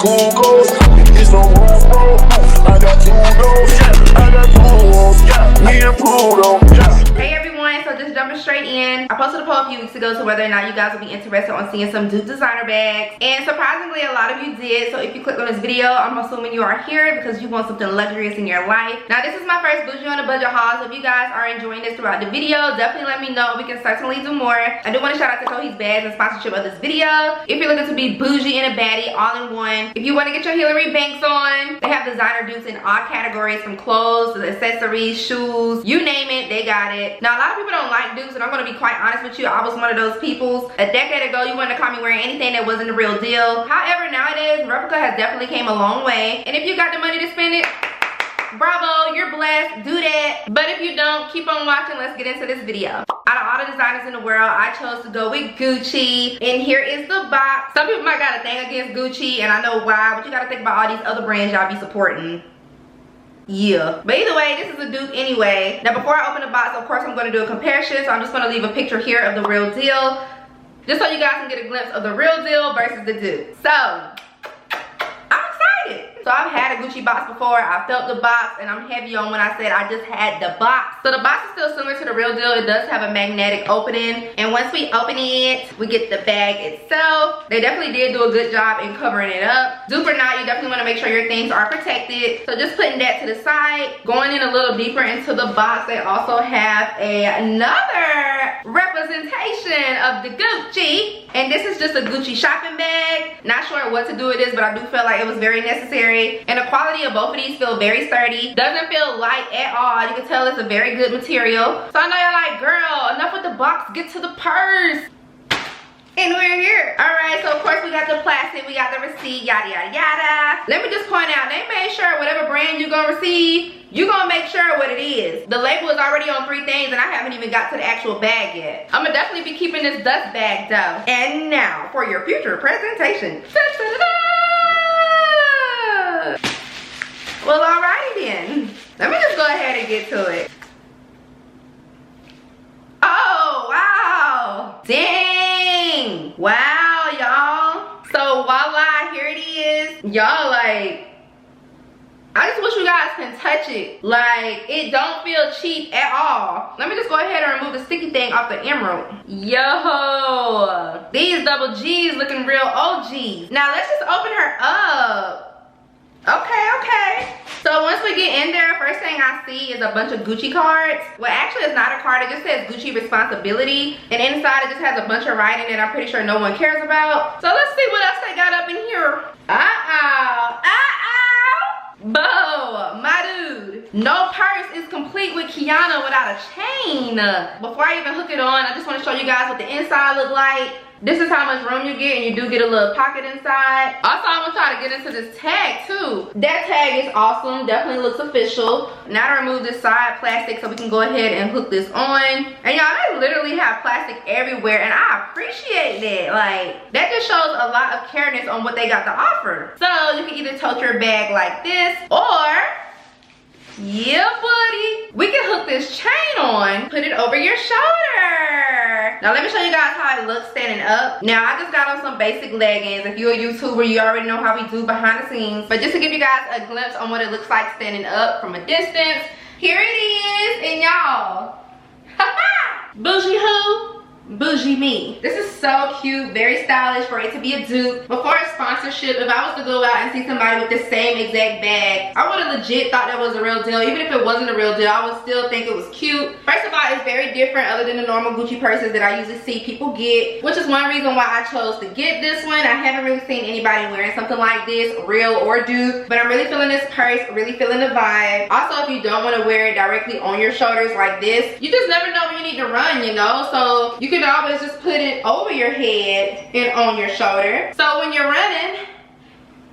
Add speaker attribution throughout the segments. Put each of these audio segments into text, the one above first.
Speaker 1: cool goes. It's no rules, bro. I got two goals. I got two, me and Pluto.
Speaker 2: Hey everyone, so just jumping straight in. I posted a poll a few weeks ago to whether or not you guys would be interested on seeing some dupe designer bags. And surprisingly, a lot of you did. So if you clicked on this video, I'm assuming you are here because you want something luxurious in your life. Now this is my first bougie on a budget haul. So if you guys are enjoying this throughout the video, definitely let me know. We can certainly do more. I do want to shout out to CoeeBags and sponsorship of this video. If you're looking to be bougie and a baddie all in one. If you want to get your Hillary Banks on, they have designer dupes in all categories, from clothes to accessories, shoes, you name it, they got it. Now a lot of people don't like dupes, and I'm going to be quite honest with you. I was one of those people. A decade ago, you wouldn't have caught me wearing anything that wasn't the real deal. However, nowadays, replica has definitely came a long way. And if you got the money to spend it, bravo, you're blessed, do that. But if you don't, keep on watching. Let's get into this video. Out of all the designers in the world, I chose to go with Gucci. And here is the box. Some people might got a thing against Gucci, and I know why, but you got to think about all these other brands y'all be supporting. Yeah, but either way, this is a dupe anyway. Now before I open the box, of course I'm going to do a comparison, so I'm just going to leave a picture here of the real deal, just so you guys can get a glimpse of the real deal versus the dupe. So I'm excited. So I've had a Gucci box before. I felt the box, and I'm heavy on when I said I just had the box. So the box is still similar to the real deal. It does have a magnetic opening, and once we open it, we get the bag itself. They definitely did do a good job in covering it up. Dupe or not, you definitely want to make sure your things are protected. So just putting that to the side. Going in a little deeper into the box, they also have another representation of the Gucci, and this is just a Gucci shopping bag. Not sure what to do with this, but I do feel like it was very necessary. And the quality of both of these feel very sturdy. Doesn't feel light at all. You can tell it's a very good material. So I know you're like, girl, enough with the box, get to the purse. And we're here. All right, so of course we got the plastic, we got the receipt, yada yada yada. Let me just point out, they made sure whatever brand you're gonna receive, you're gonna make sure what it is. The label is already on 3 things, and I haven't even got to the actual bag yet. I'm gonna definitely be keeping this dust bag though. And now for your future presentation. Well, alrighty then. Let me just go ahead and get to it. Oh, wow. Dang. Wow, y'all. So, voila, here it is. Y'all, like, I just wish you guys can touch it. Like, it don't feel cheap at all. Let me just go ahead and remove the sticky thing off the emerald. Yo. These double G's looking real OGs. Now, let's just open her up. Okay. So once we get in there, first thing I see is a bunch of Gucci cards. Well, actually it's not a card, it just says Gucci responsibility. And inside it just has a bunch of writing that I'm pretty sure no one cares about. So let's see what else they got up in here. Bo, my dude. No purse is complete with Keonna without a chain. Before I even hook it on, I just want to show you guys what the inside look like. This is how much room you get, and you do get a little pocket inside. Also, I'm gonna try to get into this tag too. That tag is awesome, definitely looks official. Now to remove this side plastic so we can go ahead and hook this on. And y'all, they literally have plastic everywhere, and I appreciate that. Like, that just shows a lot of careness on what they got to offer. So you can either tote your bag like this, or yeah, buddy, we can hook this chain on, put it over your shoulder. Now let me show you guys how it looks standing up. Now I just got on some basic leggings. If you're a YouTuber, you already know how we do behind the scenes. But just to give you guys a glimpse on what it looks like standing up from a distance, here it is, and y'all, bougie who? Bougie me. This is so cute, very stylish for it to be a dupe. Before a sponsorship, if I was to go out and see somebody with the same exact bag, I would have legit thought that was a real deal. Even if it wasn't a real deal, I would still think it was cute. First of all, it's very different other than the normal Gucci purses that I usually see people get, which is one reason why I chose to get this one. I haven't really seen anybody wearing something like this, real or dupe, but I'm really feeling this purse, really feeling the vibe. Also, if you don't want to wear it directly on your shoulders like this, you just never know when you need to run, you know? So you can always just put it over your head and on your shoulder. So when you're running,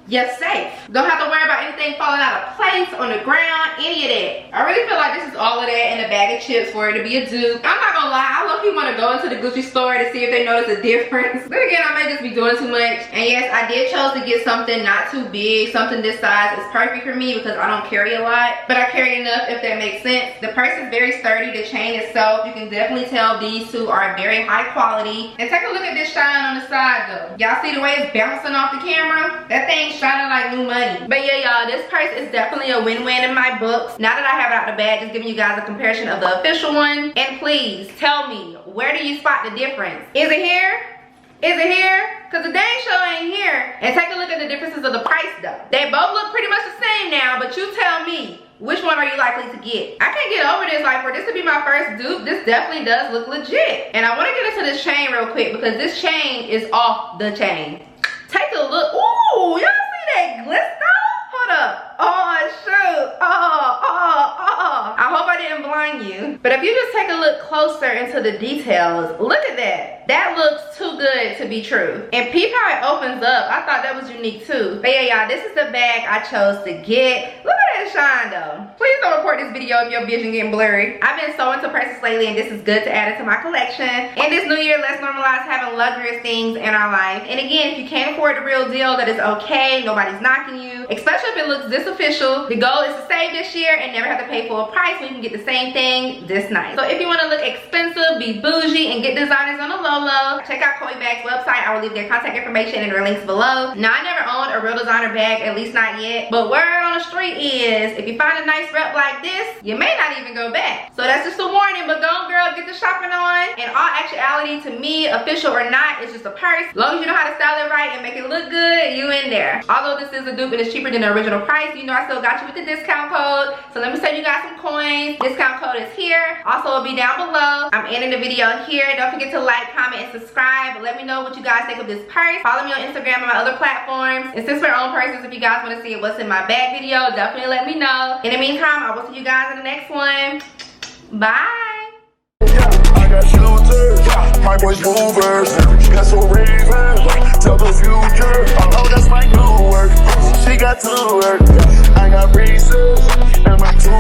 Speaker 2: you're safe. Don't have to worry about anything falling out of place, on the ground, any of that. I really feel like this is all of that in a bag of chips for it to be a dupe. I'm not gonna lie, I if you want to go into the Gucci store to see if they notice a difference. But again, I may just be doing too much. And yes, I did chose to get something not too big. Something this size is perfect for me because I don't carry a lot, but I carry enough, if that makes sense. The purse is very sturdy. The chain itself, you can definitely tell these two are very high quality. And take a look at this shine on the side though. Y'all see the way it's bouncing off the camera? That thing's shining like new money. But yeah, y'all, this purse is definitely a win-win in my books. Now that I have it out the bag, just giving you guys a comparison of the official one. And please tell me, where do you spot the difference? Is it here? Is it here? Because the dang show ain't here. And take a look at the differences of the price though. They both look pretty much the same now, but you tell me, which one are you likely to get? I can't get over this. Like, for this to be my first dupe, this definitely does look legit. And I want to get into this chain real quick because this chain is off the chain. Take a look. Ooh, y'all see that glister? Hold up. Oh, shoot. I hope I didn't blind you. But if you just take a look closer into the details, look at that. That looks too good to be true. And peep how it opens up. I thought that was unique too. But yeah, y'all, this is the bag I chose to get. Look at that shine though. Please don't report this video if your vision getting blurry. I've been so into purses lately, and this is good to add it to my collection. And this new year, let's normalize having luxurious things in our life. And again, if you can't afford the real deal, that is okay. Nobody's knocking you, especially if it looks this official. The goal is to save this year and never have to pay full price when you can get the same thing this nice. So if you want to look expensive, be bougie, and get designers on the low, check out CoeeBags website. I will leave their contact information and their links below. Now, I never owned a real designer bag, at least not yet, but word on the street is, if you find a nice rep like this, you may not even go back. So that's just a warning, but go girl, get the shopping on. In all actuality, to me, official or not, it's just a purse. As long as you know how to style it right and make it look good, you in there. Although this is a dupe and it's cheaper than the original price, you know I still got you with the discount code. So let me save you guys some coins. Discount code is here. Also, it'll be down below. I'm ending the video here. Don't forget to like, comment, and subscribe. Let me know what you guys think of this purse. Follow me on Instagram and my other platforms. And since we're on purses, if you guys want to see what's in my bag video, definitely let me know. In the meantime, I will see you guys in the next one. Bye.
Speaker 1: I got shooters, my boys movers, that's so Raven, tell the future, oh that's my new work, she got to work, I got braces, and my two